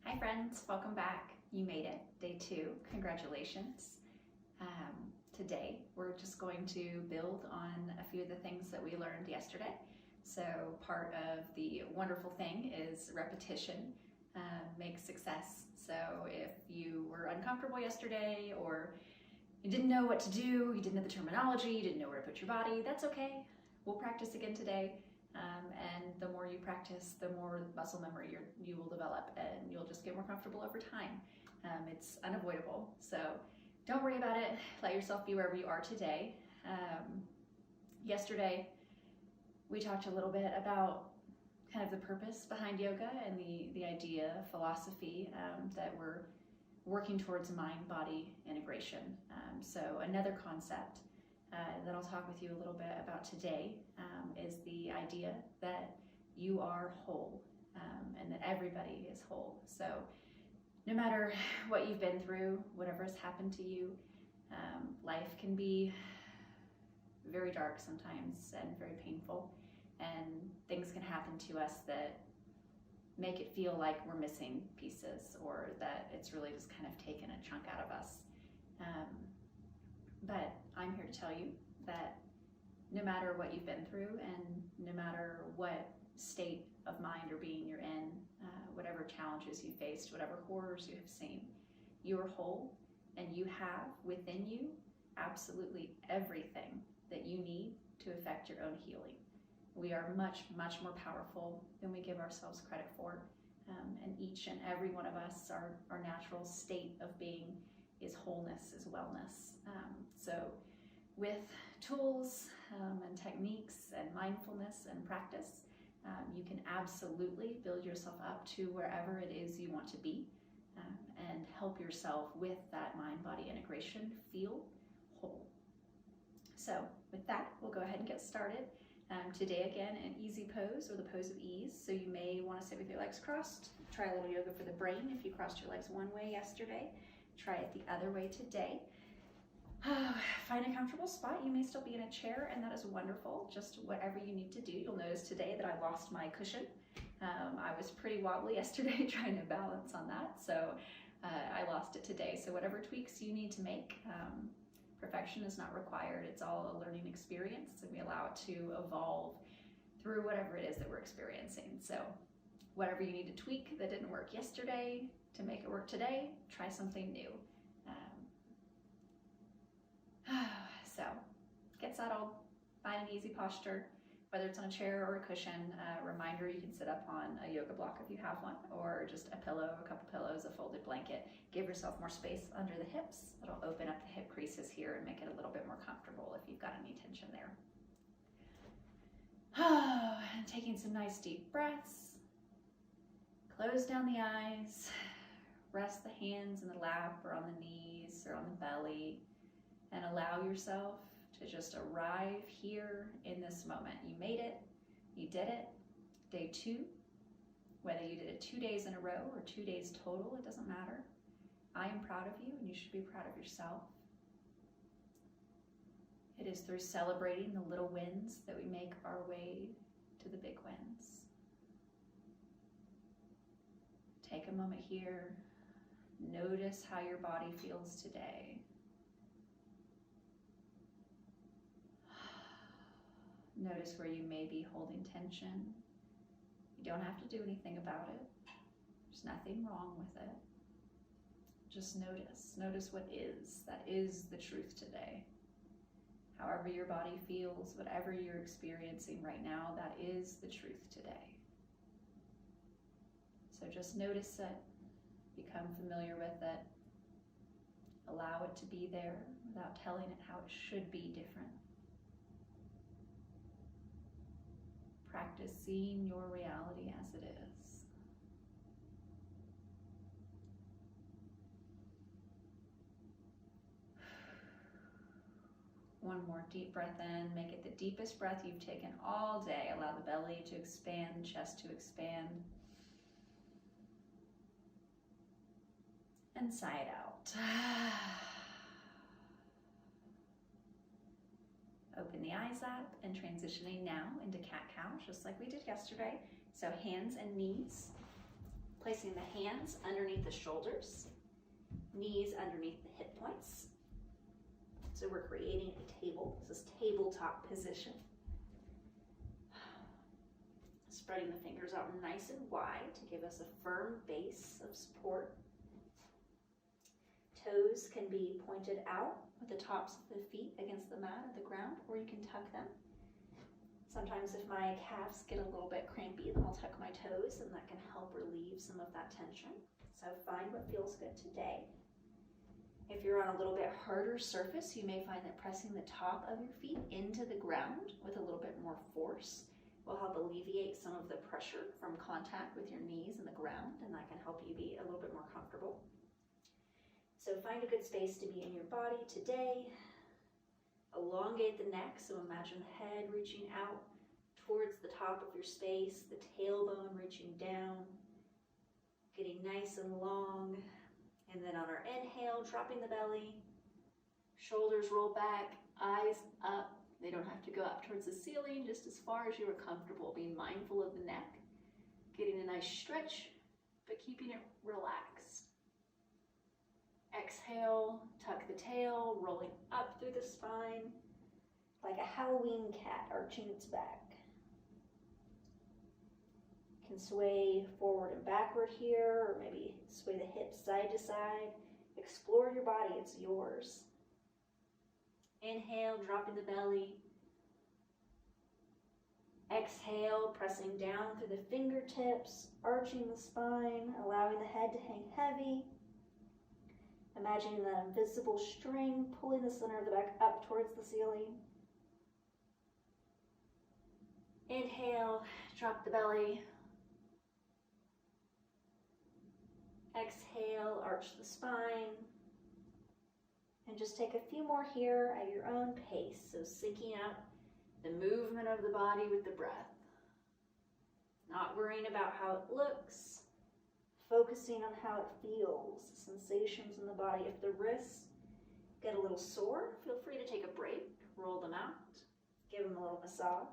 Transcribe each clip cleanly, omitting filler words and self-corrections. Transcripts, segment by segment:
Hi friends, welcome back. You made it, day 2, congratulations. Today we're just going to build on a few of the things that we learned yesterday. So part of the wonderful thing is repetition makes success. So if you were uncomfortable yesterday or you didn't know what to do, you didn't know the terminology, you didn't know where to put your body, that's okay. We'll practice again today. And the more you practice, the more muscle memory you will develop, and you'll just get more comfortable over time. It's unavoidable, so don't worry about it. Let yourself be wherever you are today. Yesterday, we talked a little bit about kind of the purpose behind yoga and the idea, philosophy that we're working towards mind-body integration. So another concept that I'll talk with you a little bit about today is the idea that you are whole and that everybody is whole. So no matter what you've been through, whatever has happened to you, life can be very dark sometimes and very painful, and things can happen to us that make it feel like we're missing pieces or that it's really just kind of taken a chunk out of us. But I'm here to tell you that no matter what you've been through and no matter what state of mind or being you're in, whatever challenges you faced, whatever horrors you have seen, you are whole and you have within you absolutely everything that you need to affect your own healing. We are much, much more powerful than we give ourselves credit for. And each and every one of us, our natural state of being is wholeness, is wellness. So with tools and techniques and mindfulness and practice, you can absolutely build yourself up to wherever it is you want to be and help yourself with that mind-body integration feel whole. So with that, we'll go ahead and get started. Today again, an easy pose or the pose of ease. So you may want to sit with your legs crossed. Try a little yoga for the brain. If you crossed your legs one way yesterday, try it the other way today. Find a comfortable spot. You may still be in a chair, and that is wonderful. Just whatever you need to do. You'll notice today that I lost my cushion. I was pretty wobbly yesterday trying to balance on that, so I lost it today. So whatever tweaks you need to make, perfection is not required. It's all a learning experience, and we allow it to evolve through whatever it is that we're experiencing. So whatever you need to tweak that didn't work yesterday to make it work today, try something new. So get settled, find an easy posture, whether it's on a chair or a cushion. Reminder, you can sit up on a yoga block if you have one, or just a pillow, a couple pillows, a folded blanket. Give yourself more space under the hips. It'll open up the hip creases here and make it a little bit more comfortable if you've got any tension there. And taking some nice deep breaths. Close down the eyes. Rest the hands in the lap or on the knees or on the belly. And allow yourself to just arrive here in this moment. You made it, you did it. Day 2, whether you did it 2 days in a row or 2 days total, it doesn't matter. I am proud of you, and you should be proud of yourself. It is through celebrating the little wins that we make our way to the big wins. Take a moment here. Notice how your body feels today. Notice where you may be holding tension. You don't have to do anything about it. There's nothing wrong with it. Just notice. Notice what is. That is the truth today. However your body feels, whatever you're experiencing right now, that is the truth today. So just notice it. Become familiar with it. Allow it to be there without telling it how it should be different. Practice seeing your reality as it is. One more deep breath in. Make it the deepest breath you've taken all day. Allow the belly to expand, chest to expand. And sigh it out. Open the eyes up and transitioning now into cat-cow, just like we did yesterday. So hands and knees Placing the hands underneath the shoulders, knees underneath the hip points. So we're creating a table. This is tabletop position. Spreading the fingers out nice and wide to give us a firm base of support. Toes can be pointed out with the tops of the feet against the mat or the ground, or you can tuck them. Sometimes if my calves get a little bit crampy, then I'll tuck my toes, and that can help relieve some of that tension. So find what feels good today. If you're on a little bit harder surface, you may find that pressing the top of your feet into the ground with a little bit more force will help alleviate some of the pressure from contact with your knees and the ground, and that can help you be a little bit more comfortable. So find a good space to be in your body today. Elongate the neck, so imagine the head reaching out towards the top of your space, the tailbone reaching down, getting nice and long. And then on our inhale, dropping the belly, shoulders roll back, eyes up. They don't have to go up towards the ceiling, just as far as you are comfortable. Being mindful of the neck, getting a nice stretch, but keeping it relaxed. Exhale, tuck the tail, rolling up through the spine, like a Halloween cat arching its back. You can sway forward and backward here, or maybe sway the hips side to side. Explore your body, it's yours. Inhale, dropping the belly. Exhale, pressing down through the fingertips, arching the spine, allowing the head to hang heavy. Imagining the invisible string pulling the center of the back up towards the ceiling. Inhale, drop the belly. Exhale, arch the spine. And just take a few more here at your own pace. So syncing up the movement of the body with the breath. Not worrying about how it looks. Focusing on how it feels, sensations in the body. If the wrists get a little sore, feel free to take a break, roll them out, give them a little massage.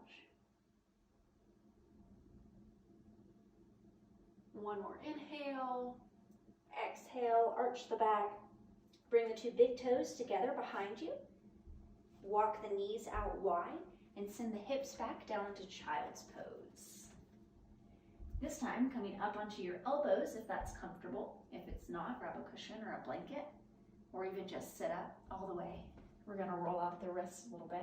One more inhale, exhale, arch the back. Bring the two big toes together behind you. Walk the knees out wide and send the hips back down into child's pose. This time, coming up onto your elbows if that's comfortable. If it's not, grab a cushion or a blanket, or even just sit up all the way. We're gonna roll out the wrists a little bit.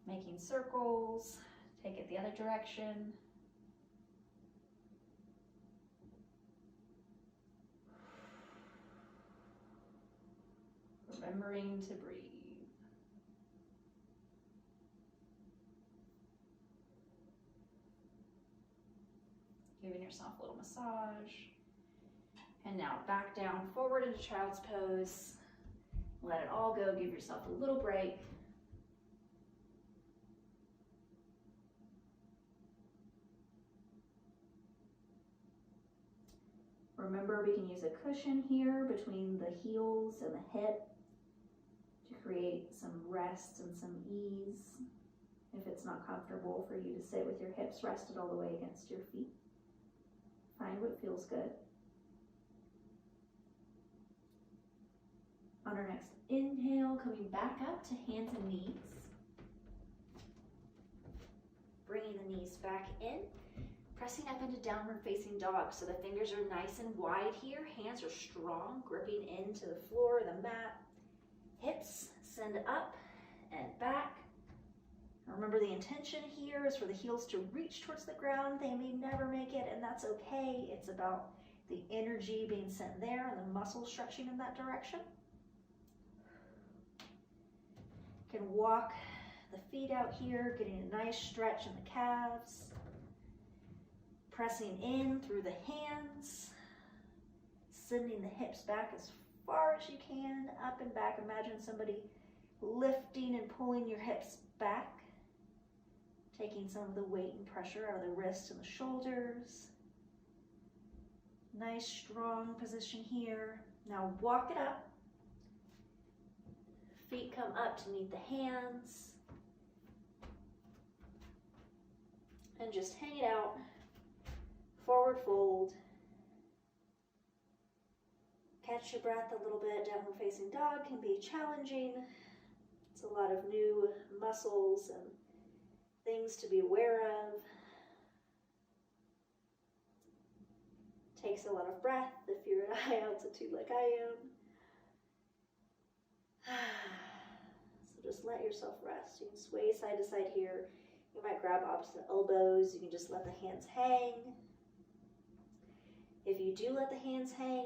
Making circles, take it the other direction. Remembering to breathe. Giving yourself a little massage. And now back down, forward into child's pose. Let it all go, give yourself a little break. Remember, we can use a cushion here between the heels and the hip to create some rest and some ease. If it's not comfortable for you to sit with your hips rested all the way against your feet. Find what feels good. On our next inhale, coming back up to hands and knees. Bringing the knees back in, pressing up into downward facing dog. So the fingers are nice and wide here, hands are strong, gripping into the floor, the mat. Hips send up and back. Remember, the intention here is for the heels to reach towards the ground. They may never make it, and that's okay. It's about the energy being sent there and the muscles stretching in that direction. You can walk the feet out here, getting a nice stretch in the calves. Pressing in through the hands. Sending the hips back as far as you can, up and back. Imagine somebody lifting and pulling your hips back. Taking some of the weight and pressure out of the wrists and the shoulders. Nice, strong position here. Now walk it up. Feet come up to meet the hands. And just hang it out. forward fold. Catch your breath a little bit. Downward facing dog can be challenging. It's a lot of new muscles and things to be aware of. Takes a lot of breath if you're at high altitude like I am. So just let yourself rest. You can sway side to side here. You might grab opposite elbows. You can just let the hands hang. If you do let the hands hang,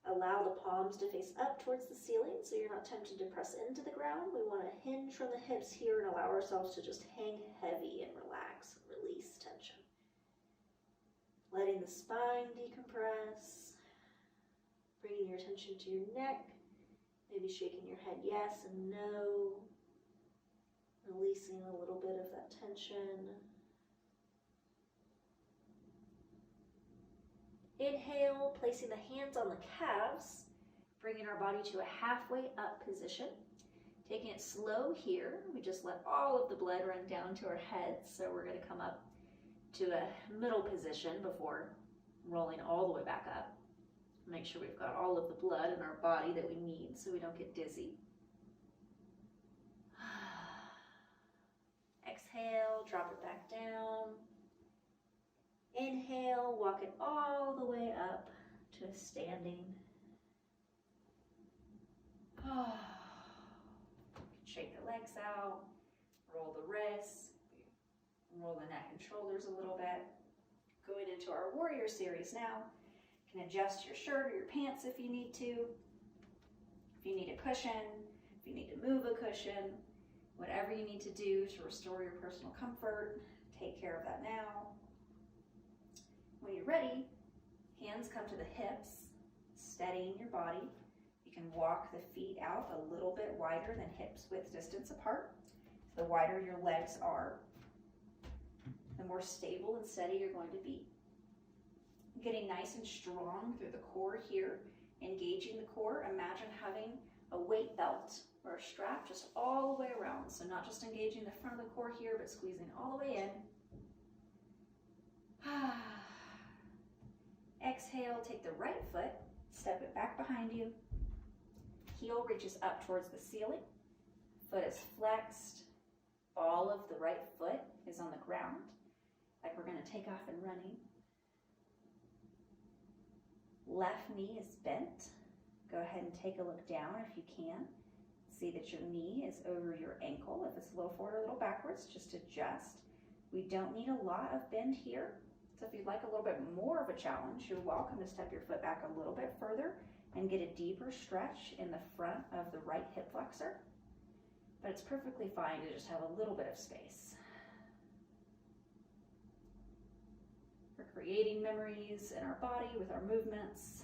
allow the palms to face up towards the ceiling so you're not tempted to press into the ground. We want to hinge from the hips here and allow ourselves to just hang heavy and relax, release tension. Letting the spine decompress, bringing your attention to your neck, maybe shaking your head yes and no, releasing a little bit of that tension. Inhale, placing the hands on the calves, bringing our body to a halfway up position. Taking it slow here, we just let all of the blood run down to our heads, so we're going to come up to a middle position before rolling all the way back up. Make sure we've got all of the blood in our body that we need so we don't get dizzy. Exhale, drop it back down. Inhale, walk it all the way up to standing. Shake the legs out, roll the wrists, roll the neck and shoulders a little bit. Going into our warrior series now. You can adjust your shirt or your pants if you need to. If you need a cushion, if you need to move a cushion, whatever you need to do to restore your personal comfort, take care of that now. When you're ready, hands come to the hips, steadying your body. You can walk the feet out a little bit wider than hips width distance apart. The wider your legs are, the more stable and steady you're going to be. Getting nice and strong through the core here, engaging the core. Imagine having a weight belt or a strap just all the way around. So not just engaging the front of the core here, but squeezing all the way in. Exhale, take the right foot, step it back behind you. Heel reaches up towards the ceiling. Foot is flexed. Ball of the right foot is on the ground, like we're going to take off and running. Left knee is bent. Go ahead and take a look down if you can. See that your knee is over your ankle. If it's a little forward or a little backwards, just adjust. We don't need a lot of bend here. So if you'd like a little bit more of a challenge, you're welcome to step your foot back a little bit further and get a deeper stretch in the front of the right hip flexor. But it's perfectly fine to just have a little bit of space. We're creating memories in our body with our movements,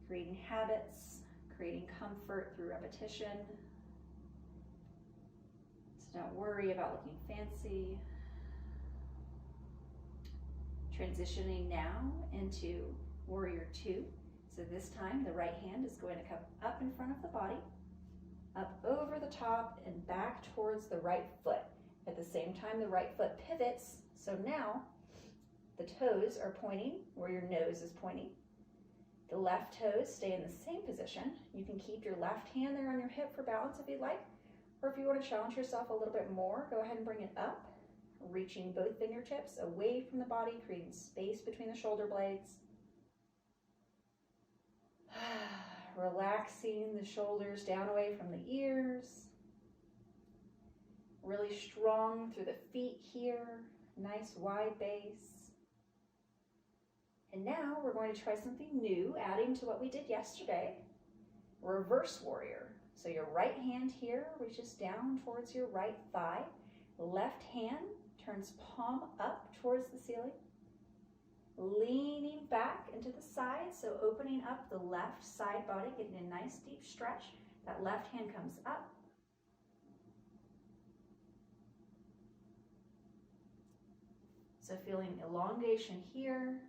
creating habits, creating comfort through repetition. So don't worry about looking fancy. Transitioning now into Warrior 2. So this time the right hand is going to come up in front of the body, up over the top and back towards the right foot. At the same time, the right foot pivots. So now the toes are pointing where your nose is pointing. The left toes stay in the same position. You can keep your left hand there on your hip for balance if you'd like. Or if you want to challenge yourself a little bit more, go ahead and bring it up, reaching both fingertips away from the body, creating space between the shoulder blades. Relaxing the shoulders down away from the ears. Really strong through the feet here. Nice wide base. And now we're going to try something new, adding to what we did yesterday. Reverse warrior. So your right hand here reaches down towards your right thigh. Left hand turns palm up towards the ceiling. Leaning back into the side, so opening up the left side body, getting a nice deep stretch. That left hand comes up. So feeling elongation here,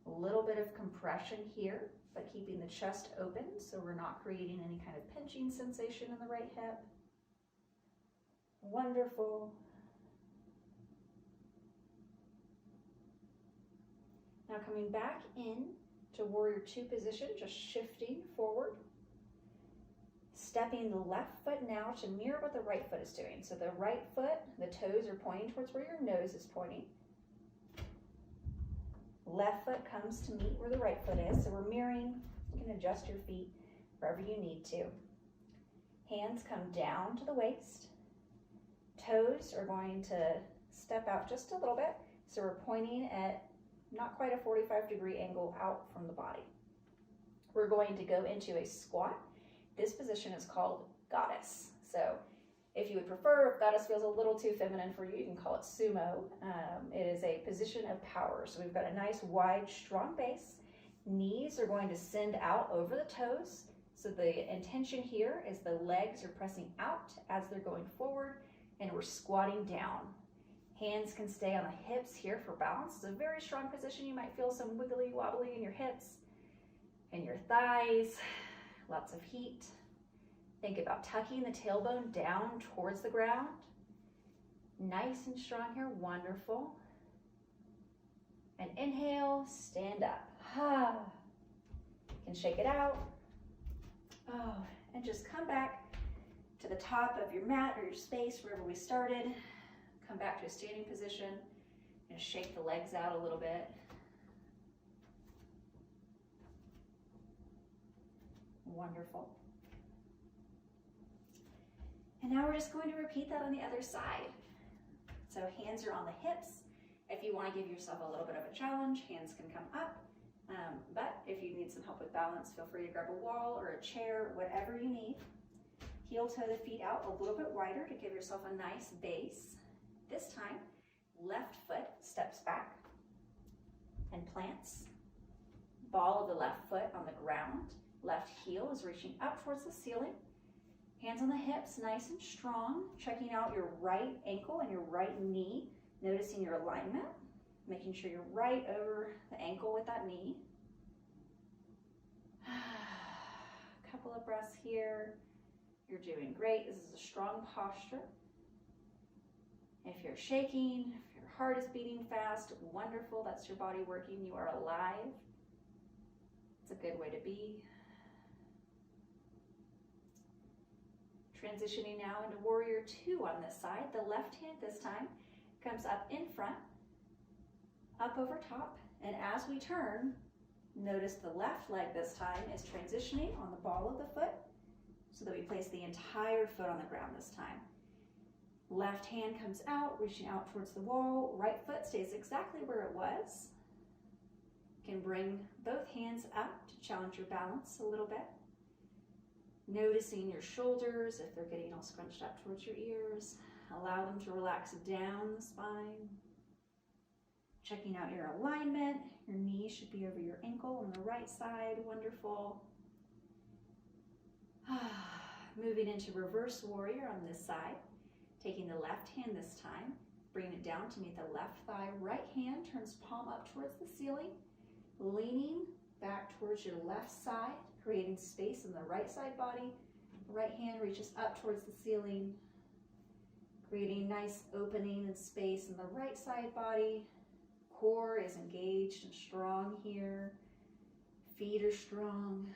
a little bit of compression here, but keeping the chest open so we're not creating any kind of pinching sensation in the right hip. Wonderful. Now coming back in to warrior two position, just shifting forward. Stepping the left foot now to mirror what the right foot is doing. So the right foot, the toes are pointing towards where your nose is pointing. Left foot comes to meet where the right foot is. So we're mirroring. You can adjust your feet wherever you need to. Hands come down to the waist. Toes are going to step out just a little bit. So we're pointing at not quite a 45-degree angle out from the body. We're going to go into a squat. This position is called goddess. So if you would prefer, if goddess feels a little too feminine for you, you can call it sumo. It is a position of power. So we've got a nice wide, strong base. Knees are going to send out over the toes. So the intention here is the legs are pressing out as they're going forward, and we're squatting down. Hands can stay on the hips here for balance. It's a very strong position. You might feel some wiggly wobbly in your hips and your thighs. Lots of heat. Think about tucking the tailbone down towards the ground. Nice and strong here, wonderful. And inhale, stand up. You can shake it out. And just come back to the top of your mat or your space, wherever we started. Come back to a standing position and shake the legs out a little bit. Wonderful. And now we're just going to repeat that on the other side. So hands are on the hips. If you want to give yourself a little bit of a challenge, hands can come up. But if you need some help with balance, feel free to grab a wall or a chair, whatever you need. Heel toe the feet out a little bit wider to give yourself a nice base. This time, left foot steps back and plants. Ball of the left foot on the ground. Left heel is reaching up towards the ceiling. Hands on the hips, nice and strong. Checking out your right ankle and your right knee. Noticing your alignment. Making sure you're right over the ankle with that knee. A couple of breaths here. You're doing great. This is a strong posture. If you're shaking, if your heart is beating fast, wonderful. That's your body working. You are alive. It's a good way to be. Transitioning now into warrior two on this side. The left hand this time comes up in front, up over top, and as we turn, notice the left leg this time is transitioning on the ball of the foot so that we place the entire foot on the ground this time. Left hand comes out, reaching out towards the wall. Right foot stays exactly where it was. You can bring both hands up to challenge your balance a little bit. Noticing your shoulders, if they're getting all scrunched up towards your ears. Allow them to relax down the spine. Checking out your alignment. Your knee should be over your ankle on the right side. Wonderful. Moving into reverse warrior on this side. Taking the left hand this time. Bringing it down to meet the left thigh. Right hand turns palm up towards the ceiling. Leaning back towards your left side. Creating space in the right side body. Right hand reaches up towards the ceiling. Creating nice opening and space in the right side body. Core is engaged and strong here. Feet are strong.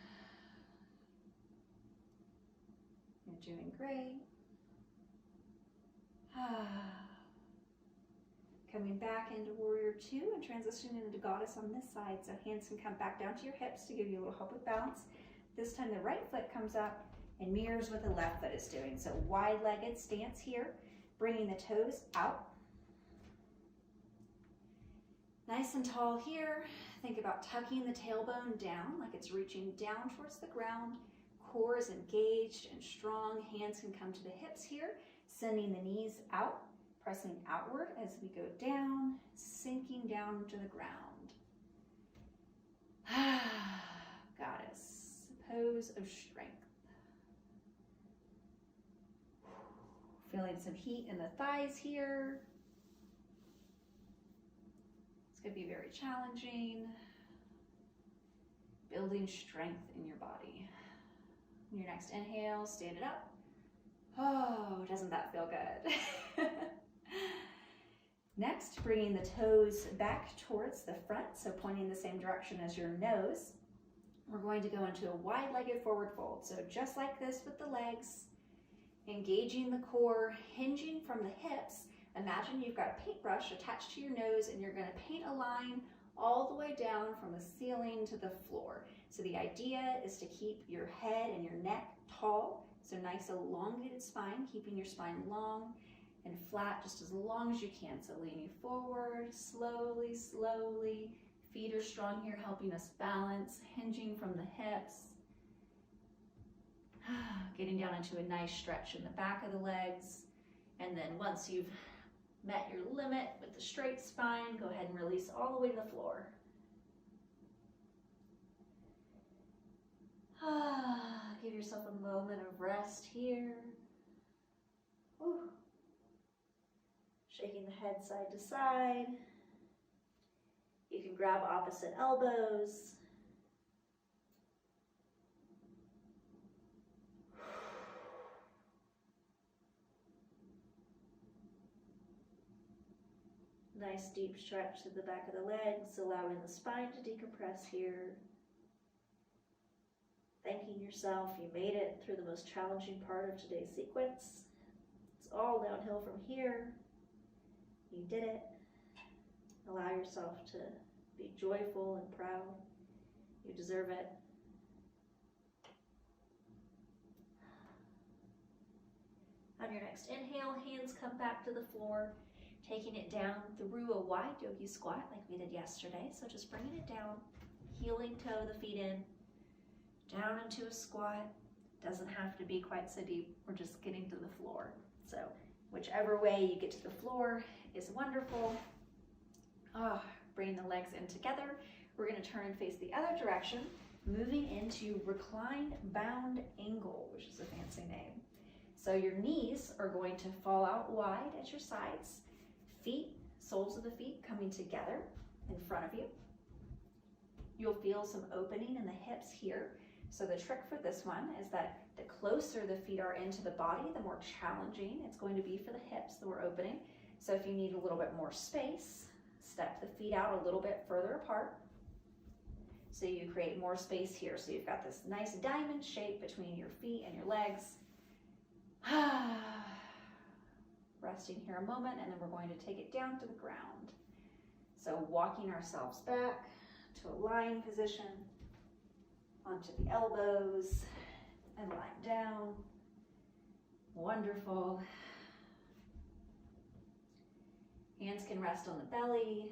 You're doing great. Coming back into warrior two and transitioning into goddess on this side. So hands can come back down to your hips to give you a little help with balance. This time the right foot comes up and mirrors what the left foot is doing. So wide-legged stance here, bringing the toes out. Nice and tall here. Think about tucking the tailbone down like it's reaching down towards the ground. Core is engaged and strong. Hands can come to the hips here, sending the knees out, pressing outward as we go down, sinking down to the ground. Goddess, pose of strength. Feeling some heat in the thighs here. It's going to be very challenging. Building strength in your body. Your next inhale, stand it up. Oh, doesn't that feel good? Next, bringing the toes back towards the front, so pointing the same direction as your nose. We're going to go into a wide-legged forward fold. So just like this with the legs, engaging the core, hinging from the hips. Imagine you've got a paintbrush attached to your nose and you're going to paint a line all the way down from the ceiling to the floor. So the idea is to keep your head and your neck tall, so nice elongated spine, keeping your spine long and flat just as long as you can. So leaning forward, slowly, slowly. Feet are strong here, helping us balance, hinging from the hips. Getting down into a nice stretch in the back of the legs. And then once you've met your limit with the straight spine, go ahead and release all the way to the floor. Give yourself a moment of rest here. Whew. Shaking the head side to side. You can grab opposite elbows. Nice deep stretch to the back of the legs, allowing the spine to decompress here. Thanking yourself, you made it through the most challenging part of today's sequence. It's all downhill from here. You did it. Allow yourself to be joyful and proud. You deserve it. On your next inhale, hands come back to the floor, taking it down through a wide yogi squat like we did yesterday. So just bringing it down, heeling toe the feet in, down into a squat. Doesn't have to be quite so deep. We're just getting to the floor. So whichever way you get to the floor is wonderful. Bring the legs in together. We're going to turn and face the other direction, moving into reclined bound angle, which is a fancy name. So your knees are going to fall out wide at your sides. Feet, soles of the feet coming together in front of you. You'll feel some opening in the hips here. So the trick for this one is that the closer the feet are into the body, the more challenging it's going to be for the hips that we're opening. So if you need a little bit more space, step the feet out a little bit further apart. So you create more space here. So you've got this nice diamond shape between your feet and your legs. Resting here a moment, and then we're going to take it down to the ground. So walking ourselves back to a lying position, onto the elbows, and lying down. Wonderful. Hands can rest on the belly.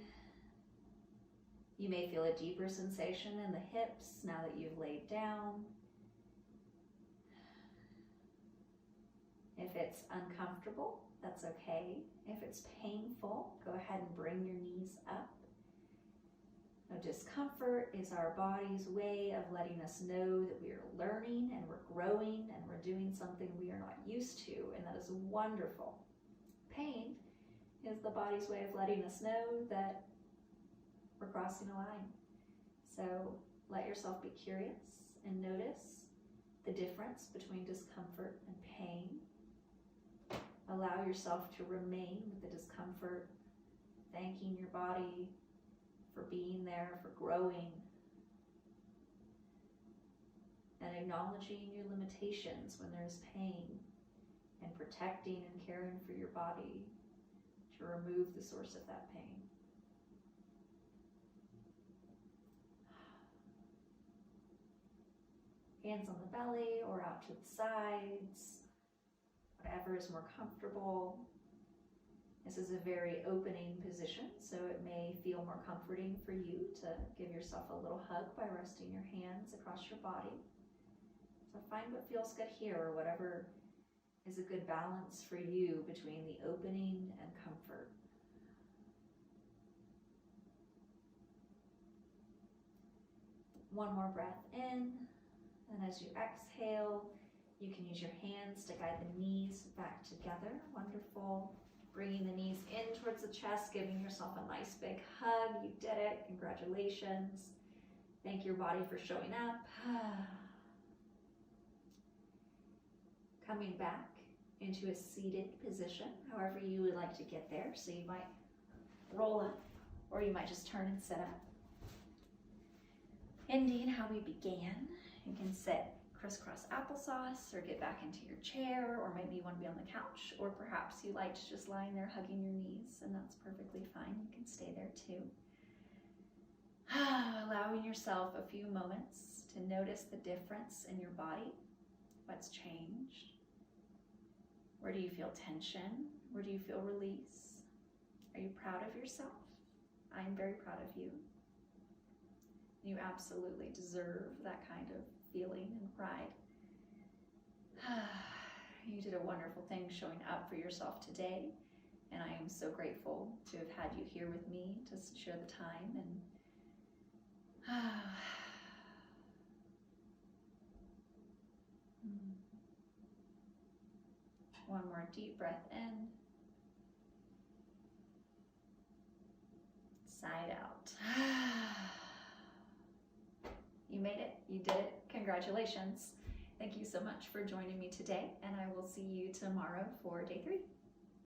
You may feel a deeper sensation in the hips now that you've laid down. If it's uncomfortable, that's okay. If it's painful, go ahead and bring your knees up. Now, discomfort is our body's way of letting us know that we are learning and we're growing and we're doing something we are not used to, and that is wonderful. Pain is the body's way of letting us know that we're crossing a line. So let yourself be curious and notice the difference between discomfort and pain. Allow yourself to remain with the discomfort, thanking your body for being there, for growing, and acknowledging your limitations when there's pain, and protecting and caring for your body to remove the source of that pain. Hands on the belly or out to the sides, whatever is more comfortable. This is a very opening position, so it may feel more comforting for you to give yourself a little hug by resting your hands across your body. So find what feels good here, or whatever is a good balance for you between the opening and comfort. One more breath in, and as you exhale, you can use your hands to guide the knees back together. Wonderful. Bringing the knees in towards the chest, giving yourself a nice big hug. You did it. Congratulations. Thank your body for showing up. Coming back into a seated position, however you would like to get there. So you might roll up, or you might just turn and sit up. Ending how we began, you can sit crisscross applesauce or get back into your chair, or maybe you want to be on the couch, or perhaps you like just lying there hugging your knees, and that's perfectly fine. You can stay there too. Allowing yourself a few moments to notice the difference in your body. What's changed? Where do you feel tension? Where do you feel release? Are you proud of yourself? I'm very proud of you. You absolutely deserve that kind of feeling and pride. You did a wonderful thing showing up for yourself today, and I am so grateful to have had you here with me to share the time. And one more deep breath in, side out. You made it, you did it, congratulations. Thank you so much for joining me today, and I will see you tomorrow for day 3.